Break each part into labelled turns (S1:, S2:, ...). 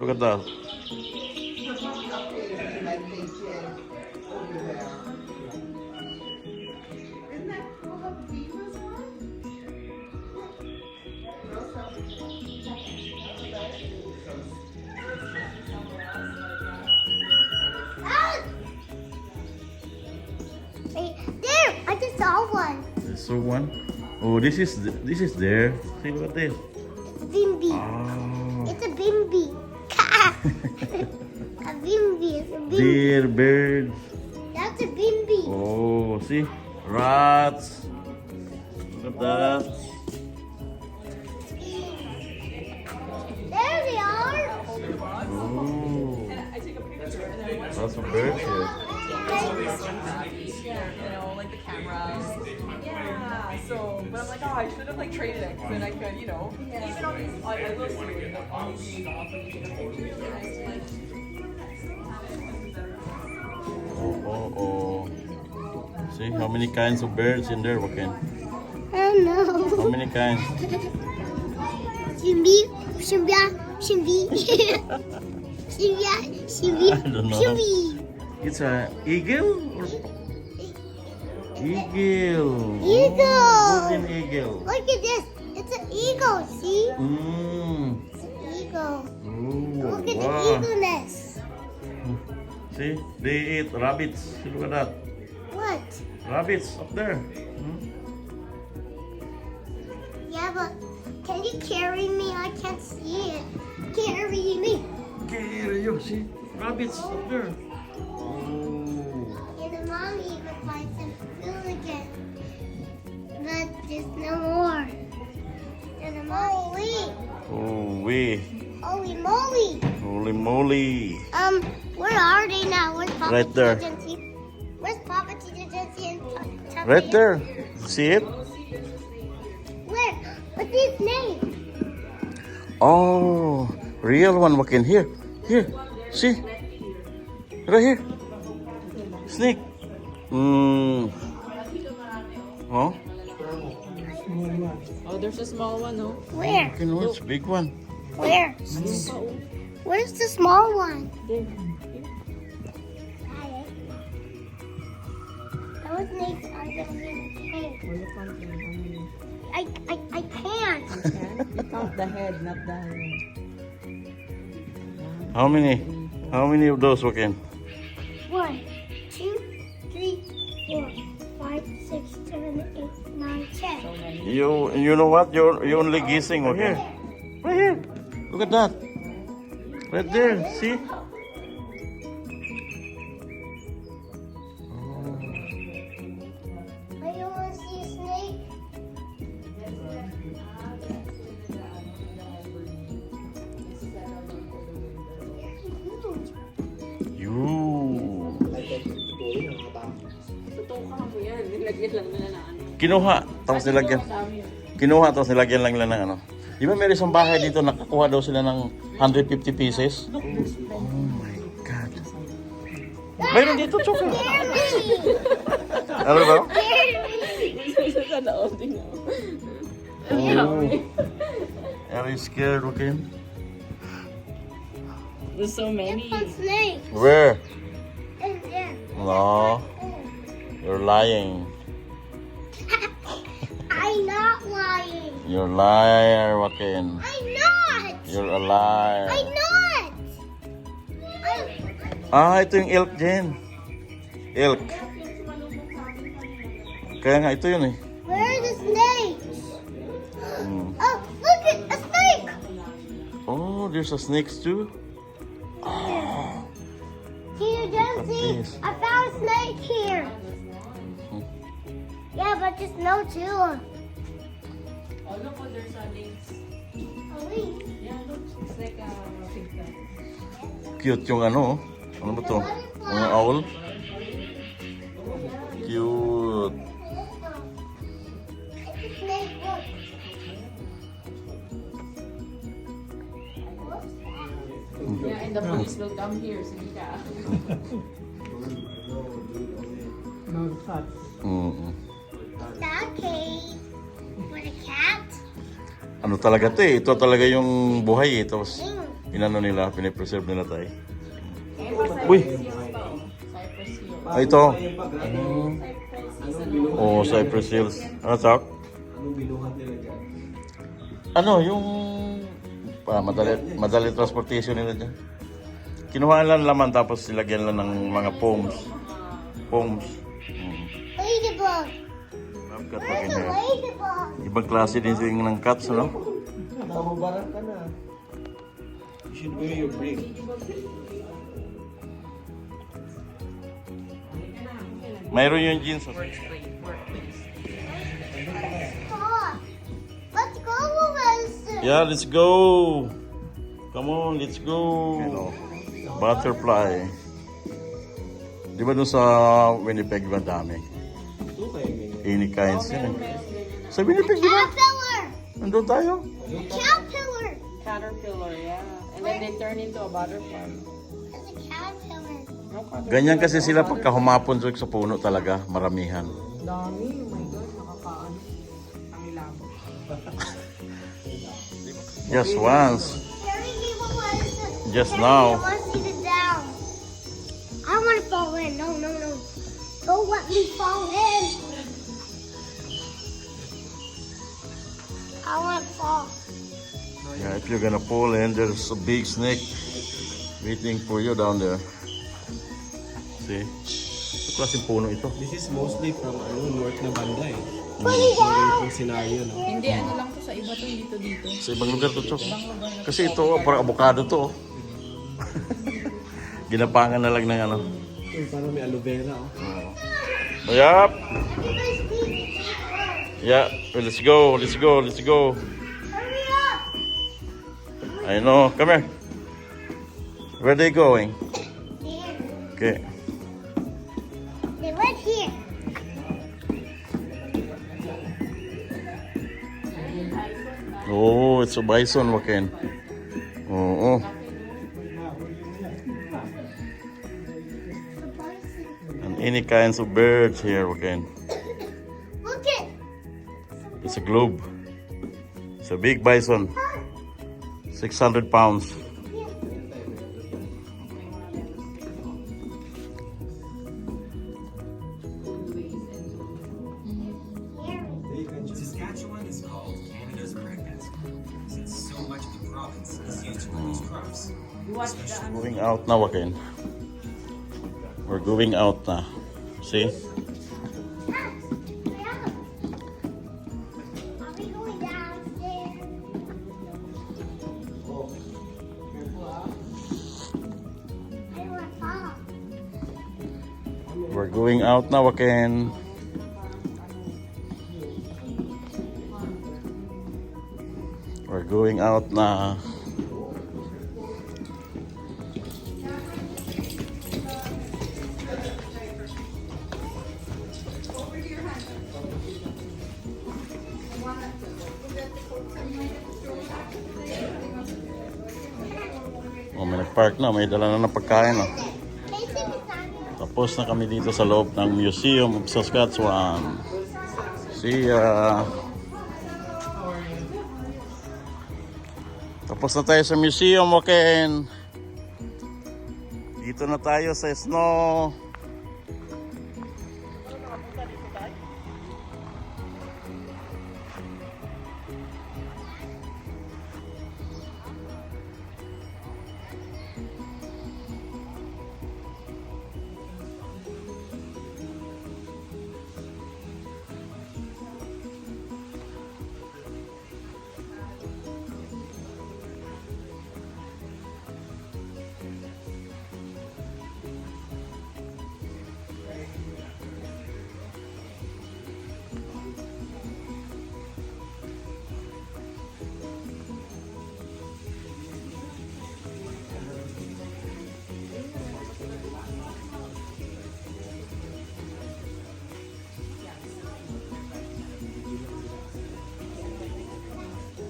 S1: Look at that.
S2: Hey, there! I just saw one.
S1: So one. Oh, this is there. See, look at this.
S2: It's a bimbi.
S1: Oh.
S2: It's a bimbi. A bimbi. It's a bimbi.
S1: Deer, bird.
S2: That's a bimbi.
S1: Oh, see? Rats. Look at that.
S2: There they are.
S1: Oh. Lots of birds here.
S3: Like the cameras. Yeah. So, but I'm like, oh, I should have like traded it, because then I could, even on these, I will see it, like on these days off when you take a picture.
S1: Oh. See how many kinds of birds in there, Joaquin?
S2: I don't know.
S1: How many kinds?
S2: Shimbi, shimbia, shimbi. Shimbia, shimbi,
S1: I don't know.
S2: shimbi.
S1: It's a eagle? Or eagle.
S2: Eagle.
S1: Oh, golden eagle.
S2: Look at this. It's an eagle, see?
S1: Mm.
S2: It's an eagle.
S1: Oh,
S2: Look at the
S1: wow.
S2: eagle nest.
S1: See, they eat rabbits. See, look at that.
S2: What?
S1: Rabbits up there. Hmm?
S2: Yeah, but can you carry me? I can't see it. Carry me.
S1: Here you see, rabbits up there. Oh.
S2: And the mommy even finds some food again. But there's no more. And the mommy,
S1: Oh, we.
S2: holy moly.
S1: Holy moly.
S2: Where are they now? Where's Papa
S1: Right there.
S2: Tita? Where's Papa Tita Jency and Tuck?
S1: Right there. See it?
S2: Where? What's his name?
S1: Oh, real one, Joaquin. Here. See? Right here. Snake. Hmm. Oh?
S3: Oh, there's a small one, no?
S2: Where?
S1: Joaquin, oh, it's a big one.
S2: Where? Where's the small one? Those snakes are gonna be in the cave. I can't.
S3: You count the head, not the
S1: How many of those, Joaquin?
S2: 1, 2, 3, 4, 5, 6, 7, 8, 9, 10.
S1: You know what? You're only guessing, Joaquin. Right here. Look at that. Right there. See?
S2: I don't want to see a snake.
S1: You.
S3: Totoo ka mo yan. Nilagyan lang nila na ano.
S1: Kinuha. Tapos nilagyan. Kinuha tapos nilagyan lang nila ng ano. Di ba meron isang bahay dito nakakuha daw sila ng 150 pieces? Oh my God. Mayroon dito, Choco. Ano ba?
S3: Sa loob din ako.
S1: Oh. Are you scared, Joaquin?
S3: There's so many.
S2: It's a snake.
S1: Where?
S2: In there.
S1: No. You're lying.
S2: I'm not lying.
S1: You're a liar, Joaquin.
S2: I'm not.
S1: You're a liar.
S2: I'm not.
S1: Ito yung elk din. Elk. Kaya nga, ito yun eh.
S2: Where are the snakes?
S1: Hmm.
S2: Oh, look at a snake.
S1: Oh, there's a snakes too.
S2: Here, Dempsey.
S1: this.
S2: I found a snake here. Yeah, but just no two.
S3: Oh, look, there's a lynx.
S2: A leaf.
S3: Yeah, look. It's like a pig.
S1: Cute yung ano. Ano ba to? Mga owl? Cute.
S2: It's a snake. Look.
S3: Yeah, and the police will come here. Sige ka. No cuts.
S1: Mm-mm.
S2: It's a cave with a cat.
S1: Ano talaga to eh. Ito talaga yung buhay eh. Tapos
S2: Mm.
S1: inano nila, pinipreserve nila tayo.
S3: Cypress
S1: Uy!
S3: Hills pa, oh. Cypress Hills.
S1: Ah, ito.
S3: Cypress Hills.
S1: Oh, Cypress Hills. Ano, Chak?
S4: Anong binuhat nila dyan?
S1: Ano, yung madali transportation nila dyan. Kinuha lang laman tapos silagyan lang ng mga foams. Foams.
S2: Ladybug.
S1: I've got
S2: Where's
S1: in
S2: the
S1: here.
S2: ladybug?
S1: Ibang klase din yung ng cats, ano?
S4: Namubarak ka na. You should wear your brace.
S1: Mayroon yung jeans.
S3: Workplace.
S2: Stop. Let's go, Wilson.
S1: Yeah, let's go. Come on, let's go. Butterfly. Di ba doon sa Winnipeg ba dami?
S4: Ito kayo ganyan.
S1: Any kinds yan. Sa Winnipeg, di ba?
S2: Caterpillar.
S1: Nandun tayo.
S2: Caterpillar.
S3: Caterpillar, yeah. And then they turn into a butterfly.
S2: It's a caterpillar.
S3: No caterpillar.
S1: Ganyan kasi sila pagka humapon sa puno talaga, maramihan.
S3: Dami, oh my God, nakakaano. Ang labo.
S1: Just once.
S2: Carry me, Wilson.
S1: Just
S2: Carry
S1: now.
S2: me, I want to see the down. I want to fall in. No, no, no. Don't let me fall in. I want to fall.
S1: Yeah, if you're gonna pull in, there's a big snake waiting for you down there. See? Ito klaseng puno ito.
S4: This is mostly from north na banda eh.
S2: Put it down.
S4: Yung scenario, no?
S3: Hindi, ano lang to sa iba to, dito.
S1: Sa ibang lugar to, Chok. Kasi ito, parang avocado to. oh. Ginapangan na lang ng ano.
S4: Uy, parang may aloe vera, oh.
S1: Yup.
S2: You guys need to
S1: Yeah, let's go, let's go, let's go.
S2: hurry up.
S1: I know. Come here. Where are they going?
S2: There.
S1: Okay.
S2: They went here.
S1: Oh, it's a bison, Joaquin. Oh, and any kinds of birds here, Joaquin.
S2: Look it.
S1: It's a globe. It's a big bison. 600 pounds.
S5: Saskatchewan is called Canada's breadbasket since so much of the province is used to produce crops.
S1: Going out now, Joaquin. We're going out now. See?
S2: Are we going downstairs? I don't want to fall.
S1: We're going out now, Joaquin. We're going out na. Oh, may nag-park na. May dala na ng pagkain. Oh. Tapos na kami dito sa loob ng Museum of Saskatchewan. See ya! Tapos na tayo sa museum, Joaquin. Dito na tayo sa snow.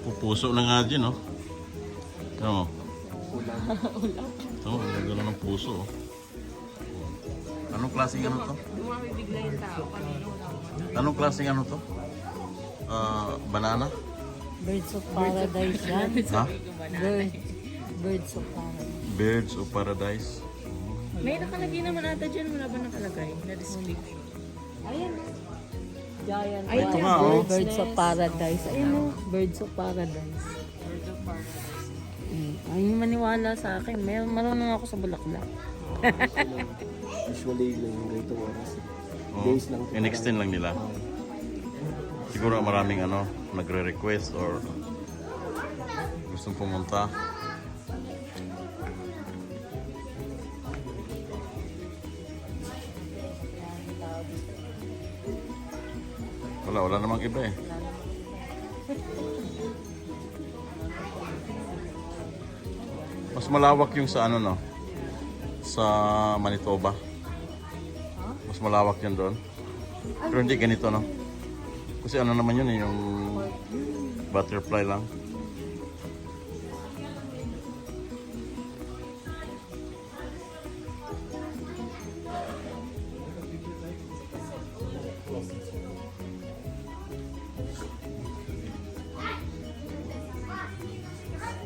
S1: Pupuso na nga dyan, no? Tama mo? Tama, ang ganda ng puso, oh. Anong klaseng ano to?
S3: Bumabigla yung tao, kanino lang.
S1: Anong klaseng ano to? Banana?
S6: Birds of Paradise yan.
S1: Ha?
S6: Birds. Birds of Paradise.
S1: Birds of Paradise.
S6: May nakalagay naman ata dyan. Wala ba nakalagay? Na display.
S3: Ayan. Giant.
S6: Ay,
S1: Ito nga, oh.
S6: Birds of Paradise. Ayun o. Birds of Paradise.
S3: Birds of Paradise.
S6: Ay, maniwala sa akin. May marunong ako sa bulaklak.
S4: Usually, yung ganito oras.
S1: Oh,
S4: Days lang.
S1: in-extend lang nila. Siguro maraming ano, nagre-request or gustong pumunta. Wala namang iba eh. Mas malawak yung sa ano no, sa Manitoba. Mas malawak yun doon. Pero hindi ganito no. Kasi ano naman yun eh, yung butterfly lang.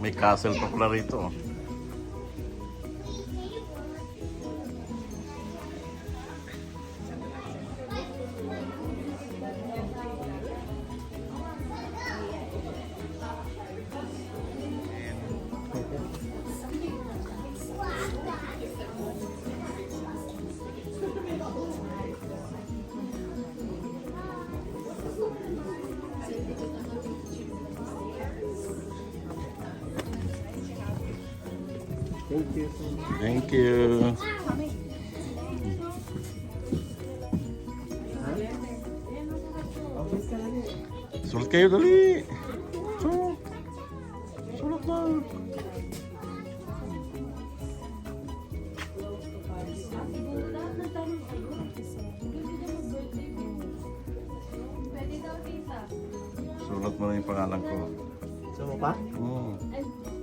S1: May castle pa pala rito. Oh.
S4: Thank you.
S1: Thank you. Sulat kayo dali. Sulat. Sulat na. Sulat mo na yung pangalan ko.
S4: Sama pa?
S1: Hmm.